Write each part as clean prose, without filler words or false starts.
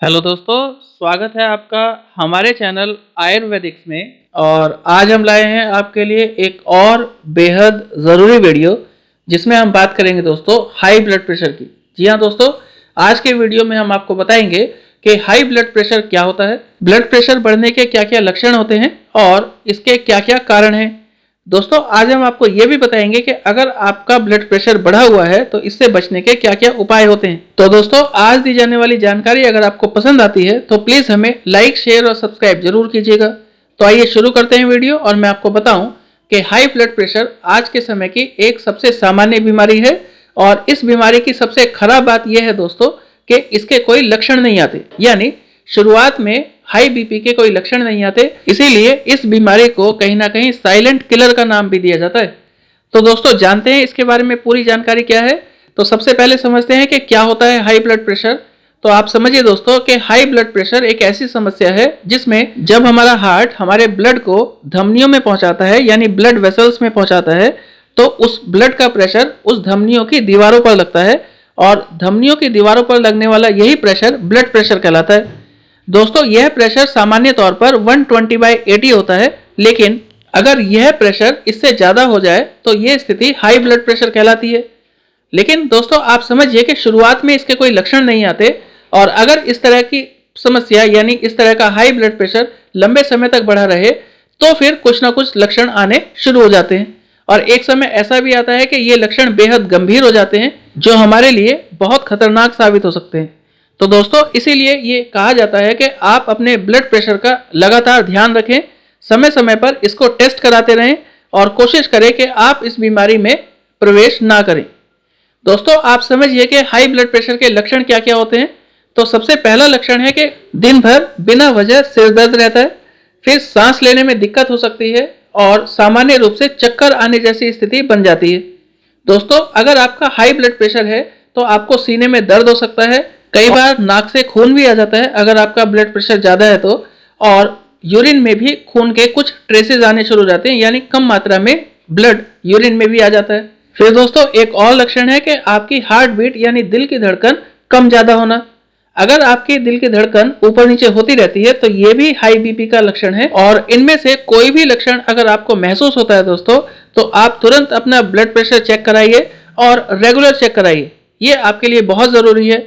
Hello दोस्तों, स्वागत है आपका हमारे चैनल आयुर्वेदिक्स में। और आज हम लाए हैं आपके लिए एक और बेहद ज़रूरी वीडियो जिसमें हम बात करेंगे दोस्तों हाई ब्लड प्रेशर की। जी हाँ दोस्तों, आज के वीडियो में हम आपको बताएंगे कि हाई ब्लड प्रेशर क्या होता है, ब्लड प्रेशर बढ़ने के क्या क्या लक्षण होते हैं और इसके क्या क्या कारण हैं। दोस्तों आज हम आपको ये भी बताएंगे कि अगर आपका ब्लड प्रेशर बढ़ा हुआ है तो इससे बचने के क्या क्या उपाय होते हैं। तो दोस्तों आज दी जाने वाली जानकारी अगर आपको पसंद आती है तो प्लीज हमें लाइक, शेयर और सब्सक्राइब जरूर कीजिएगा। तो आइए शुरू करते हैं वीडियो। और मैं आपको बताऊं कि हाई ब्लड प्रेशर आज के समय की एक सबसे सामान्य बीमारी है और इस बीमारी की सबसे खराब बात यह है दोस्तों कि इसके कोई लक्षण नहीं आते, यानी शुरुआत में हाई बीपी के कोई लक्षण नहीं आते। इसीलिए इस बीमारी को कहीं ना कहीं साइलेंट किलर का नाम भी दिया जाता है। तो दोस्तों जानते हैं इसके बारे में पूरी जानकारी क्या है। तो सबसे पहले समझते हैं कि क्या होता है हाई ब्लड प्रेशर। तो आप समझिए दोस्तों कि हाई ब्लड प्रेशर एक ऐसी समस्या है जिसमें जब हमारा हार्ट हमारे ब्लड को धमनियों में पहुंचाता है, यानी ब्लड वेसल्स में पहुंचाता है, तो उस ब्लड का प्रेशर उस धमनियों की दीवारों पर लगता है और धमनियों की दीवारों पर लगने वाला यही प्रेशर ब्लड प्रेशर कहलाता है। दोस्तों यह प्रेशर सामान्य तौर पर 120/80 होता है, लेकिन अगर यह प्रेशर इससे ज्यादा हो जाए तो यह स्थिति हाई ब्लड प्रेशर कहलाती है। लेकिन दोस्तों आप समझिए कि शुरुआत में इसके कोई लक्षण नहीं आते और अगर इस तरह की समस्या यानी इस तरह का हाई ब्लड प्रेशर लंबे समय तक बढ़ा रहे तो फिर कुछ ना कुछ लक्षण आने शुरू हो जाते हैं और एक समय ऐसा भी आता है कि ये लक्षण बेहद गंभीर हो जाते हैं जो हमारे लिए बहुत खतरनाक साबित हो सकते हैं। तो दोस्तों इसीलिए ये कहा जाता है कि आप अपने ब्लड प्रेशर का लगातार ध्यान रखें, समय समय पर इसको टेस्ट कराते रहें और कोशिश करें कि आप इस बीमारी में प्रवेश ना करें। दोस्तों आप समझिए कि हाई ब्लड प्रेशर के लक्षण क्या क्या होते हैं। तो सबसे पहला लक्षण है कि दिन भर बिना वजह सिर दर्द रहता है, फिर सांस लेने में दिक्कत हो सकती है और सामान्य रूप से चक्कर आने जैसी स्थिति बन जाती है। दोस्तों अगर आपका हाई ब्लड प्रेशर है तो आपको सीने में दर्द हो सकता है, कई बार नाक से खून भी आ जाता है अगर आपका ब्लड प्रेशर ज्यादा है तो, और यूरिन में भी खून के कुछ ट्रेसेस आने शुरू हो जाते हैं, यानी कम मात्रा में ब्लड यूरिन में भी आ जाता है। फिर दोस्तों एक और लक्षण है कि आपकी हार्ट बीट यानी दिल की धड़कन कम ज्यादा होना। अगर आपकी दिल की धड़कन ऊपर नीचे होती रहती है तो ये भी हाई बीपी का लक्षण है। और इनमें से कोई भी लक्षण अगर आपको महसूस होता है दोस्तों तो आप तुरंत अपना ब्लड प्रेशर चेक कराइए और रेगुलर चेक कराइए, ये आपके लिए बहुत जरूरी है।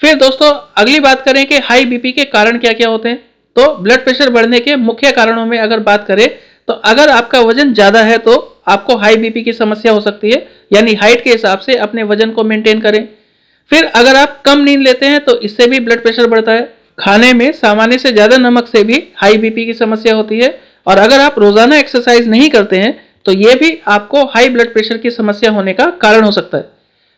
फिर दोस्तों अगली बात करें कि हाई बीपी के कारण क्या क्या होते हैं। तो ब्लड प्रेशर बढ़ने के मुख्य कारणों में अगर बात करें तो अगर आपका वजन ज्यादा है तो आपको हाई बीपी की समस्या हो सकती है, यानी हाइट के हिसाब से अपने वजन को मेंटेन करें। फिर अगर आप कम नींद लेते हैं तो इससे भी ब्लड प्रेशर बढ़ता है। खाने में सामान्य से ज्यादा नमक से भी हाई बीपी की समस्या होती है। और अगर आप रोजाना एक्सरसाइज नहीं करते हैं तो यह भी आपको हाई ब्लड प्रेशर की समस्या होने का कारण हो सकता है।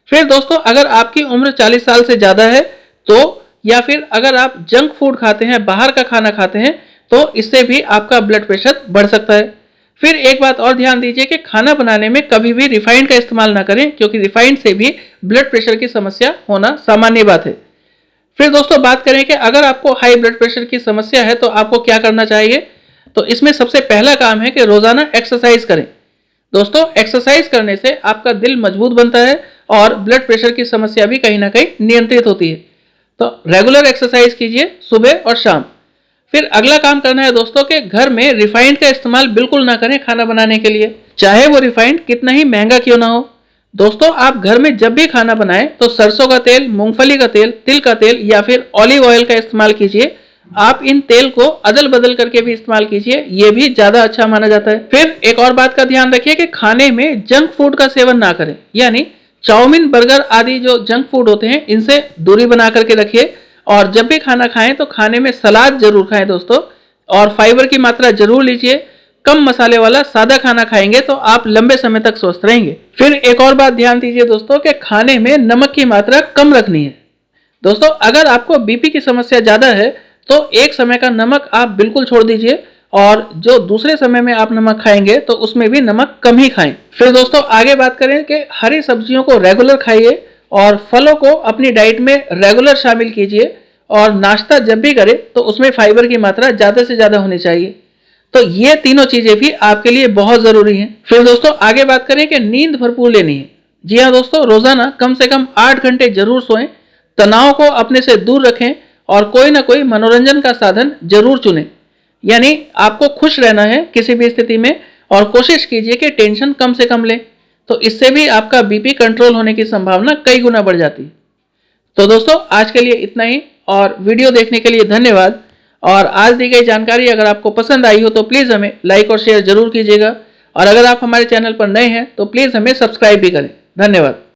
फिर दोस्तों अगर आपकी उम्र 40 साल से ज्यादा है तो, या फिर अगर आप जंक फूड खाते हैं, बाहर का खाना खाते हैं, तो इससे भी आपका ब्लड प्रेशर बढ़ सकता है। फिर एक बात और ध्यान दीजिए कि खाना बनाने में कभी भी रिफाइंड का इस्तेमाल ना करें, क्योंकि रिफाइंड से भी ब्लड प्रेशर की समस्या होना सामान्य बात है। फिर दोस्तों बात करें कि अगर आपको हाई ब्लड प्रेशर की समस्या है तो आपको क्या करना चाहिए। तो इसमें सबसे पहला काम है कि रोजाना एक्सरसाइज करें। दोस्तों एक्सरसाइज करने से आपका दिल मजबूत बनता है और ब्लड प्रेशर की समस्या भी कहीं ना कहीं नियंत्रित होती है। तो रेगुलर एक्सरसाइज कीजिए सुबह और शाम। फिर अगला काम करना है दोस्तों कि घर में रिफाइंड का इस्तेमाल बिल्कुल ना करें खाना बनाने के लिए, चाहे वो रिफाइंड कितना ही महंगा क्यों ना हो। दोस्तों आप घर में जब भी खाना बनाएं तो सरसों का तेल, मूंगफली का तेल, तिल का तेल या फिर ऑलिव ऑयल का इस्तेमाल कीजिए। आप इन तेल को अदल बदल करके भी इस्तेमाल कीजिए, ये भी ज्यादा अच्छा माना जाता है। फिर एक और बात का ध्यान रखिए कि खाने में जंक फूड का सेवन ना करें, यानी चाउमीन, बर्गर आदि जो जंक फूड होते हैं इनसे दूरी बना करके रखिए। और जब भी खाना खाएं तो खाने में सलाद जरूर खाएं दोस्तों, और फाइबर की मात्रा जरूर लीजिए। कम मसाले वाला सादा खाना खाएंगे तो आप लंबे समय तक स्वस्थ रहेंगे। फिर एक और बात ध्यान दीजिए दोस्तों कि खाने में नमक की मात्रा कम रखनी है। दोस्तों अगर आपको बीपी की समस्या ज्यादा है तो एक समय का नमक आप बिल्कुल छोड़ दीजिए और जो दूसरे समय में आप नमक खाएंगे तो उसमें भी नमक कम ही खाएं। फिर दोस्तों आगे बात करें कि हरी सब्जियों को रेगुलर खाइए और फलों को अपनी डाइट में रेगुलर शामिल कीजिए। और नाश्ता जब भी करें तो उसमें फाइबर की मात्रा ज्यादा से ज्यादा होनी चाहिए। तो ये तीनों चीजें भी आपके लिए बहुत जरूरी हैं। फिर दोस्तों आगे बात करें कि नींद भरपूर लेनी है। जी हाँ दोस्तों, रोजाना कम से कम 8 घंटे जरूर सोएं, तनाव को अपने से दूर रखें और कोई ना कोई मनोरंजन का साधन जरूर चुनें। यानी आपको खुश रहना है किसी भी स्थिति में, और कोशिश कीजिए कि टेंशन कम से कम लें, तो इससे भी आपका बीपी कंट्रोल होने की संभावना कई गुना बढ़ जाती है। तो दोस्तों आज के लिए इतना ही, और वीडियो देखने के लिए धन्यवाद। और आज दी गई जानकारी अगर आपको पसंद आई हो तो प्लीज़ हमें लाइक और शेयर जरूर कीजिएगा, और अगर आप हमारे चैनल पर नए हैं तो प्लीज़ हमें सब्सक्राइब भी करें। धन्यवाद।